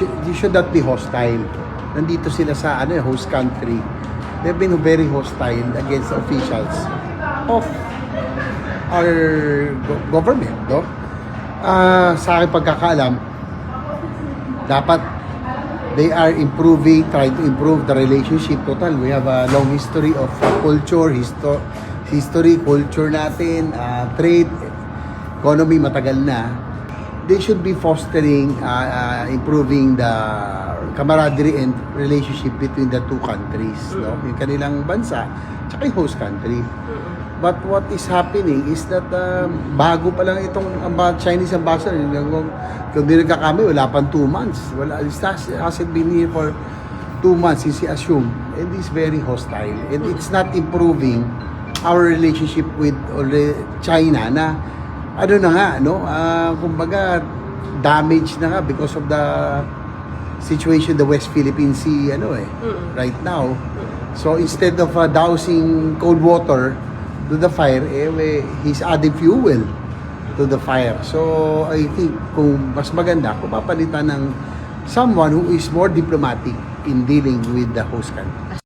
you should not be hostile. Nandito sila sa host country. They've been very hostile against the officials of our government, no? Sa aking pagkakaalam, dapat they are trying to improve the relationship. Total, we have a long history of culture, culture natin, trade, economy, matagal na. They should be fostering, improving the camaraderie and relationship between the two countries, no? Yung kanilang bansa, tsaka yung host country. But what is happening is that bago pa lang itong Chinese ambassador, kung di nagkakami, wala pang 2 months. Hasn't been here for 2 months since he assumed. And it's very hostile. And it's not improving our relationship with China na kumbaga damage na nga because of the situation the West Philippine Sea right now. So instead of dousing cold water to the fire, he's adding fuel to the fire. So I think kung mas maganda kung papalitan ng someone who is more diplomatic in dealing with the host country.